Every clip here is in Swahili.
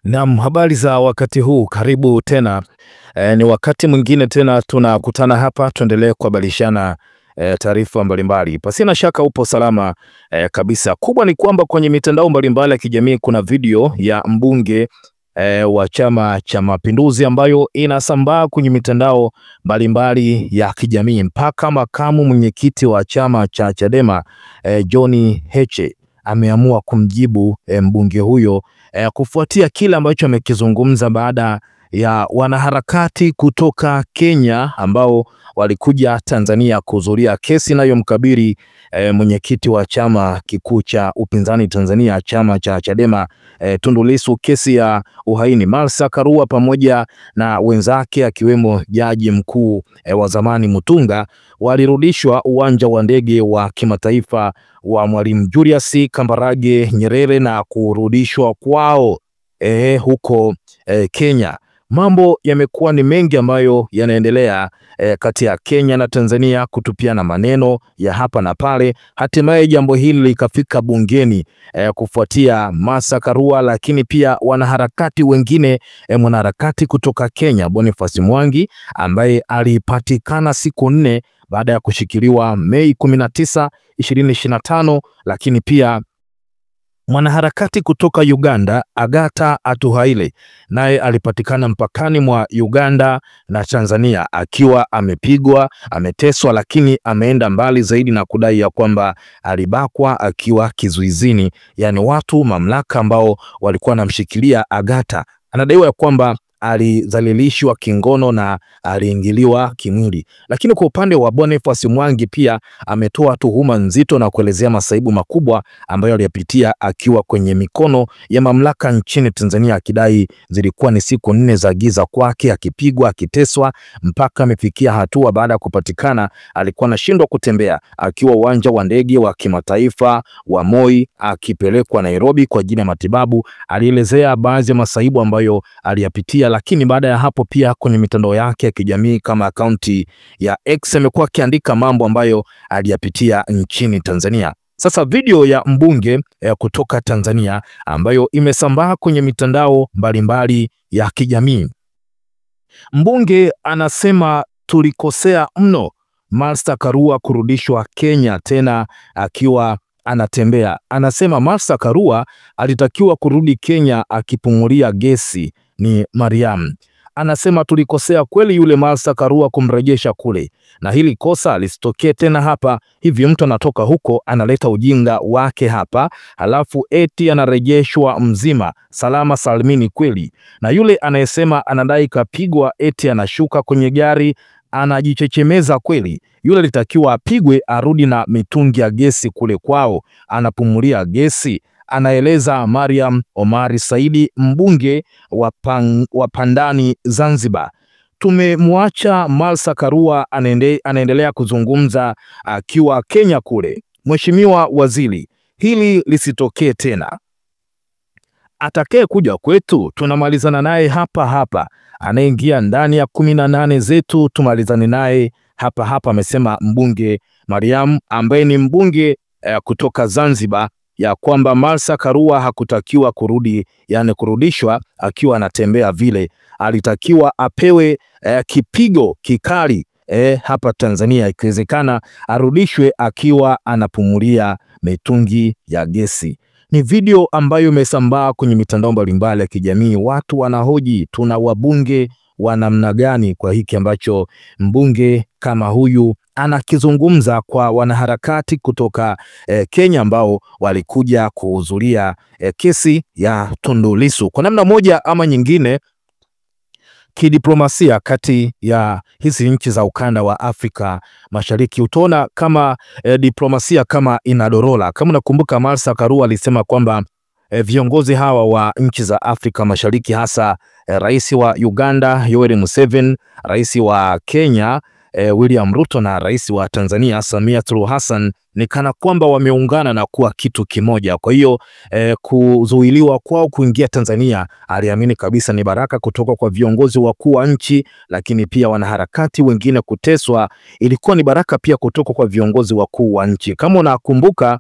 Naam, habari za wakati huu, karibu tena. Ni wakati mwingine tena tunakutana hapa tuendelee kubadilishana taarifa mbalimbali. Pasina shaka upo salama kabisa. Kubwa ni kwamba kwenye mitandao mbalimbali ya kijamii kuna video ya mbunge wa Chama cha Mapinduzi ambayo inasambaa kwenye mitandao mbalimbali ya kijamii. Mpaka makamu mwenyekiti wa chama cha Chadema John Heche ameamua kumjibu mbunge huyo kufuatia kile ambacho amekizungumza baada ya wanaharakati kutoka Kenya ambao walikuja Tanzania kuhudhuria kesi inayomkabili mwenyekiti wa chama kikuu cha upinzani Tanzania, chama cha Chadema, Tundu Lissu, kesi ya uhaini. Martha Karua pamoja na wenzake akiwemo jaji mkuu wa zamani Mutunga walirudishwa uwanja wa ndege wa kimataifa wa Mwalimu Julius Kambarage Nyerere na kurudishwa kwao huko Kenya. Mambo yamekuwa ni mengi ambayo yanaendelea kati ya Kenya na Tanzania, kutupiana maneno ya hapa na pale. Hatimaye jambo hili likafika bungeni kufuatia Martha Karua, lakini pia wanaharakati wengine, mwanaharakati kutoka Kenya Boniface Mwangi ambaye alipatikana siku 4 baada ya kushikiliwa Mei 19, 2025, lakini pia mwanaharakati kutoka Uganda Agatha Atuhaire naye alipatikana mpakani mwa Uganda na Tanzania akiwa amepigwa, ameteswa, lakini ameenda mbali zaidi na kudai ya kwamba alibakwa akiwa kizuizini. Yani watu mamlaka ambao walikuwa wanamshikilia Agatha, anadaiwa ya kwamba alizalilishwa kingono na aliingiliwa kimwili. Lakini kwa upande wa Boniface Mwangi pia ametoa tuhuma nzito na kuelezea masaibu makubwa ambayo aliyapitia akiwa kwenye mikono ya mamlaka nchini Tanzania, akidai zilikuwa ni siku 4 za giza kwake, akipigwa, akiteswa, mpaka amefikia hatua baada ya kupatikana alikuwa anashindwa kutembea akiwa uwanja wa ndege wa kimataifa wa Moi akipelekwa Nairobi kwa ajili ya matibabu. Alielezea baadhi ya masaibu ambayo aliyapitia, lakini baada ya hapo pia kwenye mitandao yake ya kijamii kama akaunti ya X amekuwa akiandika mambo ambayo aliyapitia nchini Tanzania. Sasa video ya mbunge kutoka Tanzania ambayo imesambaa kwenye mitandao mbalimbali ya kijamii. Mbunge anasema tulikosea mno Martha Karua kurudishwa Kenya tena akiwa anatembea. Anasema Martha Karua alitakiwa kurudi Kenya akipumulia gesi ni Mariam. Anasema tulikosea kweli yule Martha Karua kumrejesha kule, na hili kosa lisitokee tena hapa. Hivyo mtu anatoka huko analeta ujinga wake hapa, halafu eti anarejeshwa mzima salama salimini kweli. Na yule anayesema anadai kapigwa eti anashuka kwenye gari anajichechemeza kweli. Yule litakiwa apigwe arudi na mitungi ya gesi kule kwao, anapumulia gesi. Anaeleza Mariam Omari Saidi, mbunge wa Pandani Zanzibar. Tumemwacha Martha Karua anaendelea kuzungumza akiwa Kenya kule. Mheshimiwa Waziri, hili lisitokee tena. Atakaye kuja kwetu tunamalizana naye hapa hapa. Anaingia ndani ya 18 zetu tumalizane naye hapa hapa, amesema mbunge Mariam ambaye ni mbunge kutoka Zanzibar, ya kwamba Martha Karua hakutakiwa kurudishwa akiwa anatembea vile. Alitakiwa apewe kipigo kikali hapa Tanzania, ikiwezekana arudishwe akiwa anapumulia mitungi ya gesi. Ni video ambayo imesambaa kwenye mitandao mbalimbali ya kijamii. Watu wanahoji tuna wabunge wa namna gani kwa hiki ambacho mbunge kama huyu anakizungumza kwa wanaharakati kutoka Kenya ambao walikuja kuhudhuria kesi ya Tundu Lissu. Kwa namna moja ama nyingine, kidiplomasia kati ya hizi nchi za ukanda wa Afrika Mashariki utaona kama diplomasia kama inadorola. Kama unakumbuka, Martha Karua alisema kwamba viongozi hawa wa nchi za Afrika Mashariki, hasa rais wa Uganda Yoweri Museveni, rais wa Kenya William Ruto na rais wa Tanzania Samia Suluhu Hassan ni kana kwamba wameungana na kuwa kitu kimoja. Kwa hiyo kuzuiliwa kwao kuingia Tanzania, aliamini kabisa ni baraka kutoka kwa viongozi wakuu wa nchi, lakini pia wanaharakati wengine kuteswa ilikuwa ni baraka pia kutoka kwa viongozi wakuu wa nchi. Kama unakumbuka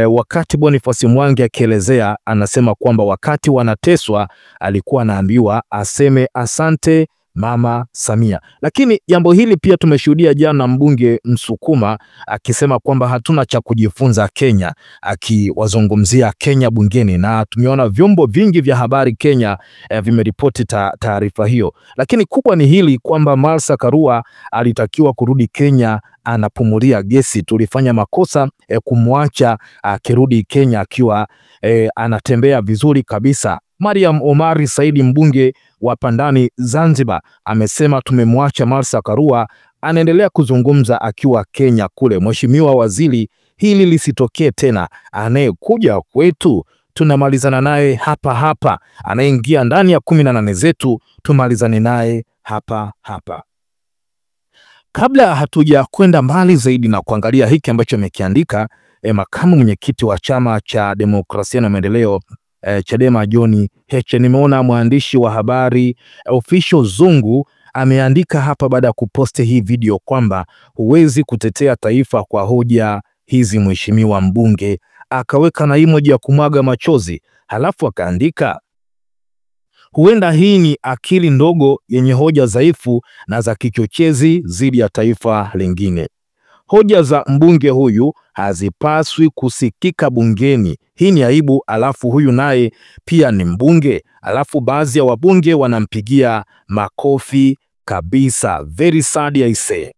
wakati Boniface Mwangi akielezea, anasema kwamba wakati wanateswa alikuwa anaambiwa aseme asante Mama Samia. Lakini jambo hili pia tumeshuhudia jana mbunge Msukuma akisema kwamba hatuna cha kujifunza Kenya, akiwazungumzia Kenya bungeni, na tumeona vyombo vingi vya habari Kenya vimeripoti taarifa hiyo. Lakini kubwa ni hili kwamba Martha Karua alitakiwa kurudi Kenya anapumulia gesi. Tulifanya makosa kumwacha akirudi Kenya akiwa anatembea vizuri kabisa. Mariam Omari Saidi, mbunge wa Pandani Zanzibar, amesema tumemwacha Martha Karua anaendelea kuzungumza akiwa Kenya kule. Mheshimiwa Waziri, hili lisitokee tena. Anayekuja kwetu tunamalizana naye hapa hapa, anayeingia ndani ya 18 zetu tumalizane naye hapa hapa. Kabla hatuja kwenda mbali zaidi na kuangalia hiki ambacho amekiandika makamu mwenyekiti wa Chama cha Demokrasia na Maendeleo Chadema John Heche, nimeona mwandishi wa habari Official Zungu ameandika hapa baada ya kuposti hii video kwamba huwezi kutetea taifa kwa hoja hizi mheshimiwa mbunge, akaweka na emoji ya kumwaga machozi, halafu akaandika huenda hii ni akili ndogo yenye hoja dhaifu na za kichochezi dhidi ya taifa lingine. Hoja za mbunge huyu hazipaswi kusikika bungeni. Hii ni aibu. Alafu huyu naye pia ni mbunge, alafu baadhi ya wabunge wanampigia makofi kabisa. Very sad I say.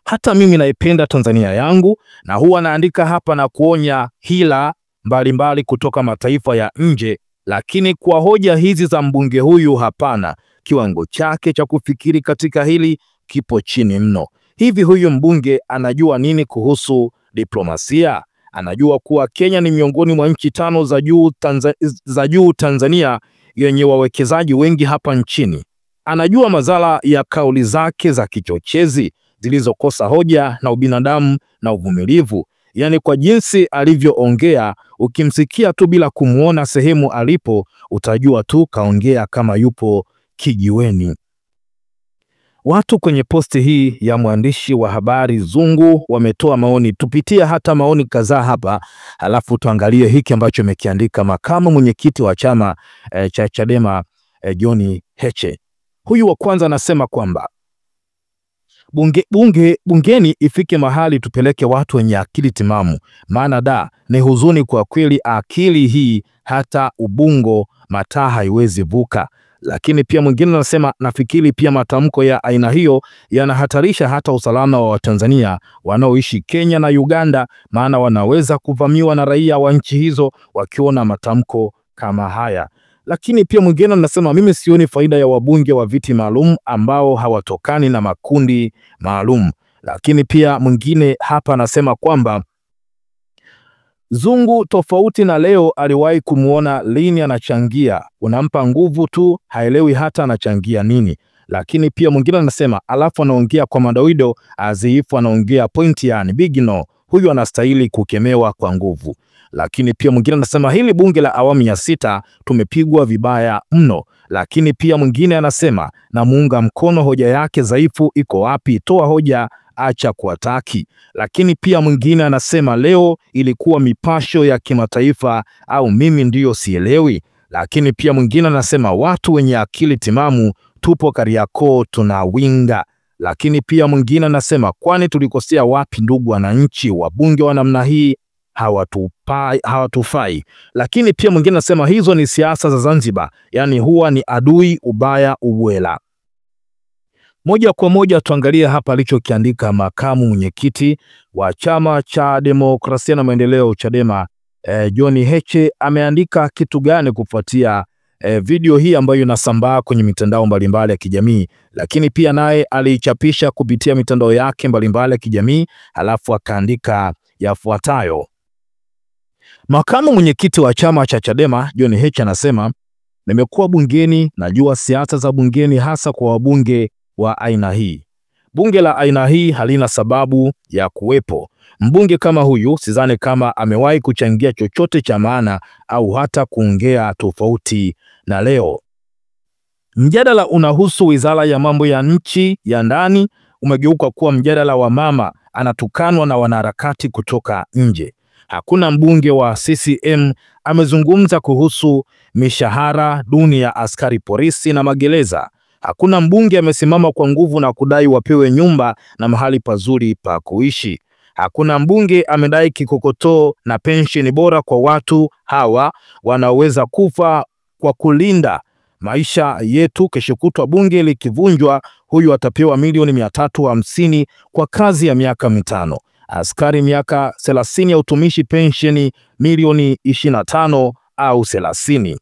Hata mimi naipenda Tanzania yangu, na huwa naandika hapa na kuonya hila mbalimbali kutoka mataifa ya nje, lakini kwa hoja hizi za mbunge huyu hapana. Kiwango chake cha kufikiri katika hili kipo chini mno. Hivi huyu mbunge anajua nini kuhusu diplomasia? Anajua kuwa Kenya ni miongoni mwa nchi 5 za juu Tanzania yenye wawekezaji wengi hapa nchini. Anajua madhara ya kauli zake za kichochezi zilizokosa hoja na ubinadamu na uvumilivu. Yaani kwa jinsi alivyoongea, ukimsikia tu bila kumuona sehemu alipo, utajua tu kaongea kama yupo kijiweni. Watu kwenye posti hii ya mwandishi wa habari Zungu wametoa maoni. Tupitia hata maoni kadhaa hapa, halafu tuangalie hiki ambacho amekiandika makamu mwenyekiti wa chama cha Chadema John Heche. Huyu wa kwanza anasema kwamba bungeni ifike mahali tupeleke watu wenye akili timamu, maana ni huzuni kwa kweli, akili hii hata Ubungo mataa haiwezi vuka. Lakini pia mwingine anasema nafikiri pia matamko ya aina hiyo yanahatarisha hata usalama wa Watanzania wanaoishi Kenya na Uganda, maana wanaweza kuvamiwa na raia wa nchi hizo wakiona matamko kama haya. Lakini pia mwingine anasema mimi sioni faida ya wabunge wa viti maalum ambao hawatokani na makundi maalum. Lakini pia mwingine hapa anasema kwamba Zungu tofauti na leo, aliwahi kumuona lini anachangia, unampa nguvu tu, haelewi hata anachangia nini. Lakini pia mwingine anasema alafu anaongea kwa madoido azifu, anaongea point, yani big no, huyu anastahili kukemewa kwa nguvu. Lakini pia mwingine anasema hili bunge la awamu ya 6 tumepigwa vibaya mno. Lakini pia mwingine anasema na muunga mkono, hoja yake dhaifu iko wapi? Toa hoja, acha kuataki. Lakini pia mwingine anasema leo ilikuwa mipasho ya kimataifa au mimi ndiyo sielewi. Lakini pia mwingine anasema watu wenye akili timamu tupo Kariakoo tunawinga. Lakini pia mwingine anasema kwani tulikosea wapi ndugu wananchi? Wabunge wa namna hii hawatufai. Lakini pia mwingine anasema hizo ni siasa za Zanzibar, yani huwa ni adui ubaya ubwela. Moja kwa moja tuangalie hapa alichokiandika makamu mwenyekiti wa Chama cha Demokrasia na Maendeleo Chadema John Heche. Ameandika kitu gani kufuatia video hii ambayo inasambaa kwenye mitandao mbalimbali ya kijamii? Lakini pia naye alichapisha kupitia mitandao yake mbalimbali ya kijamii, halafu akaandika yafuatayo. Makamu mwenyekiti wa chama cha Chadema John Heche anasema, nimekuwa bungeni, najua siasa za bungeni hasa kwa wabunge wa aina hii. Bunge la aina hii halina sababu ya kuwepo. Mbunge kama huyu sidhani kama amewahi kuchangia chochote cha maana au hata kuongea tofauti na leo. Mjadala unahusu wizara ya mambo ya nchi ya ndani umegeuka kuwa mjadala wa mama anatukanwa na wanaharakati kutoka nje. Hakuna mbunge wa CCM amezungumza kuhusu mishahara duni ya askari polisi na magereza. Hakuna mbunge amesimama kwa nguvu na kudai wapewe nyumba na mahali pazuri pa kuishi. Hakuna mbunge amedai kikokotoo na pensheni bora kwa watu hawa wanaoweza kufa kwa kulinda maisha yetu. Kesho kutwa bunge likivunjwa, huyu atapewa milioni 350 kwa kazi ya miaka 5. Askari miaka 30 ya utumishi, pensheni milioni 25 au 30.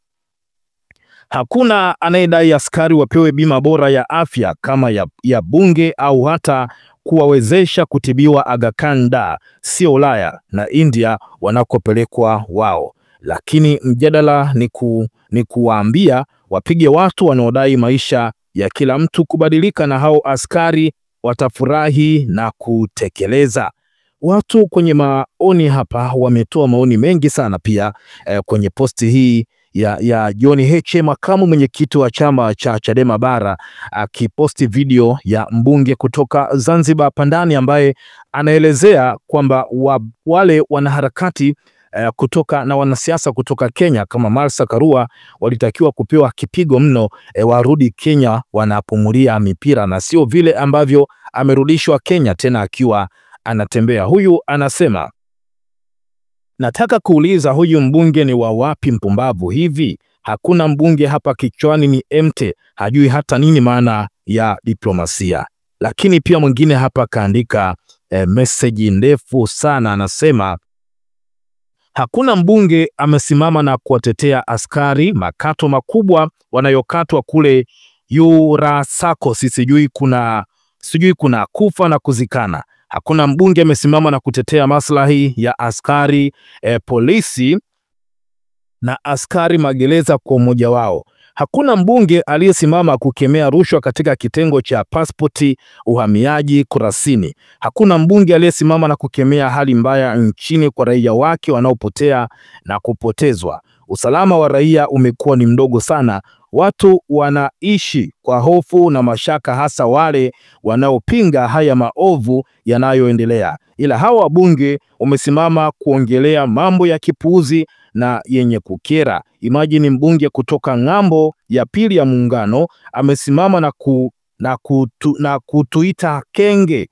Hakuna anayedai askari wapewe bima bora ya afya kama ya bunge au hata kuwawezesha kutibiwa Aga Khan, sio Ulaya na India wanakopelekwa wao. Lakini mjadala ni kuwaambia wapige watu wanaodai maisha ya kila mtu kubadilika, na hao askari watafurahi na kutekeleza. Watu kwenye maoni hapa wametoa maoni mengi sana pia kwenye posti hii ya John Heche, makamu mwenyekiti wa chama cha Chadema Bara, akiposti video ya mbunge kutoka Zanzibar Pandani ambaye anaelezea kwamba wale wanaharakati kutoka na wanasiasa kutoka Kenya kama Martha Karua walitakiwa kupewa kipigo mno, warudi Kenya wanapumulia mipira na sio vile ambavyo amerudishwa Kenya tena akiwa anatembea. Huyu anasema, nataka kuuliza huyu mbunge ni wa wapi mpumbavu hivi? Hakuna mbunge hapa, kichwani ni empty, hajui hata nini maana ya diplomasia. Lakini pia mwingine hapa kaandika message ndefu sana, anasema hakuna mbunge amesimama na kuwatetea askari makato makubwa wanayokatwa kule Yurasako, sijui kuna kufa na kuzikana. Hakuna mbunge amesimama na kutetea maslahi ya askari polisi na askari magereza kwa umoja wao. Hakuna mbunge aliyesimama kukemea rushwa katika kitengo cha pasipoti, uhamiaji, kurasini. Hakuna mbunge aliyesimama na kukemea hali mbaya nchini kwa raia wake wanaopotea na kupotezwa. Usalama wa raia umekuwa ni mdogo sana. Watu wanaishi kwa hofu na mashaka, hasa wale wanaopinga haya maovu yanayoendelea. Ila hawa wabunge wamesimama kuongelea mambo ya kipuuzi na yenye kukera. Imagine mbunge kutoka ng'ambo ya pili ya muungano amesimama na kutuita kenge.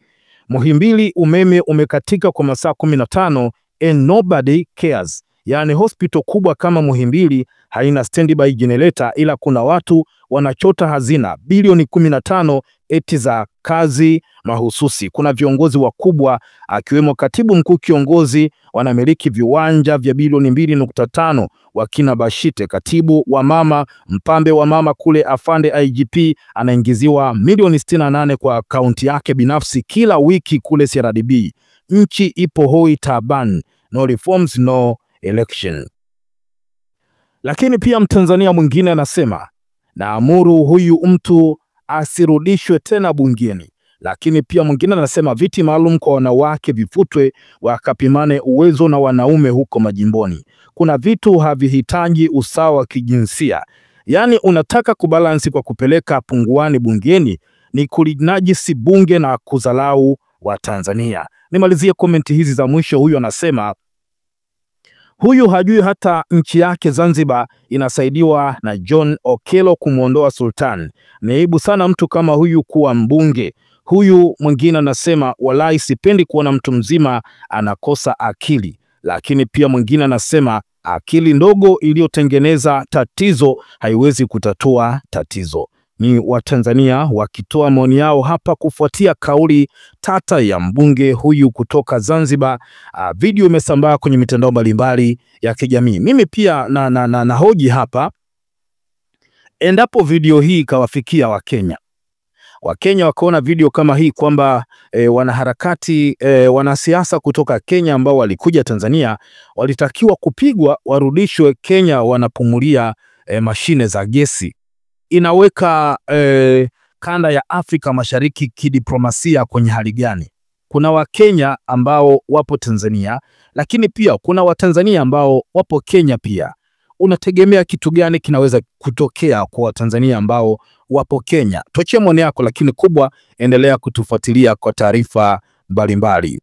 Muhimbili umeme umekatika kwa masaa 15 and nobody cares. Yani hospital kubwa kama Muhimbili haina standby generator, ila kuna watu wanachota hazina bilioni 15 eti za kazi mahususi. Kuna viongozi wakubwa akiwemo katibu mkuu kiongozi wanamiliki viwanja vya bilioni 2.5, wakina Bashite, katibu wa mama, mpambe wa mama kule afande IGP anaingiziwa milioni 68 kwa akaunti yake binafsi kila wiki kule CRDB. Nchi ipo hoi taban, no reforms no election. Lakini pia Mtanzania mwingine anasema, naamuru huyu mtu asirudishwe tena bungeni. Lakini pia mwingine anasema viti maalum kwa wanawake vifutwe, wakapimane uwezo na wanaume huko majimboni. Kuna vitu havihitaji usawa wa kijinsia. Yani unataka kubalansi kwa kupeleka punguani bungeni, ni kulinajisi bunge na kuzalau wa Tanzania. Nimalizie komenti hizi za mwisho. Huyu anasema, huyu hajui hata nchi yake Zanzibar inasaidiwa na John Okello kumuondoa Sultan. Ni aibu sana mtu kama huyu kuwa mbunge. Huyu mwingine anasema, walai sipendi kuona mtu mzima anakosa akili. Lakini pia mwingine anasema, akili ndogo iliyotengeneza tatizo haiwezi kutatua tatizo. Ni Watanzania wakitoa maoni yao hapa kufuatia kauli tata ya mbunge huyu kutoka Zanzibar. Video imesambaa kwenye mitandao mbalimbali ya kijamii. Mimi pia na hoji hapa, endapo video hii kawafikia Wakenya wakaona video kama hii kwamba wanaharakati wanasiasa kutoka Kenya ambao walikuja Tanzania walitakiwa kupigwa warudishwe Kenya wanapumulia mashine za gesi. Inaweka kanda ya Afrika Mashariki kidiplomasia kwenye hali gani? Kuna Wakenya ambao wapo Tanzania, lakini pia kuna Watanzania ambao wapo Kenya pia. Unategemea kitu gani kinaweza kutokea kwa Watanzania ambao wapo Kenya? Tuachie maoni yako, lakini kubwa, endelea kutufuatilia kwa taarifa mbalimbali.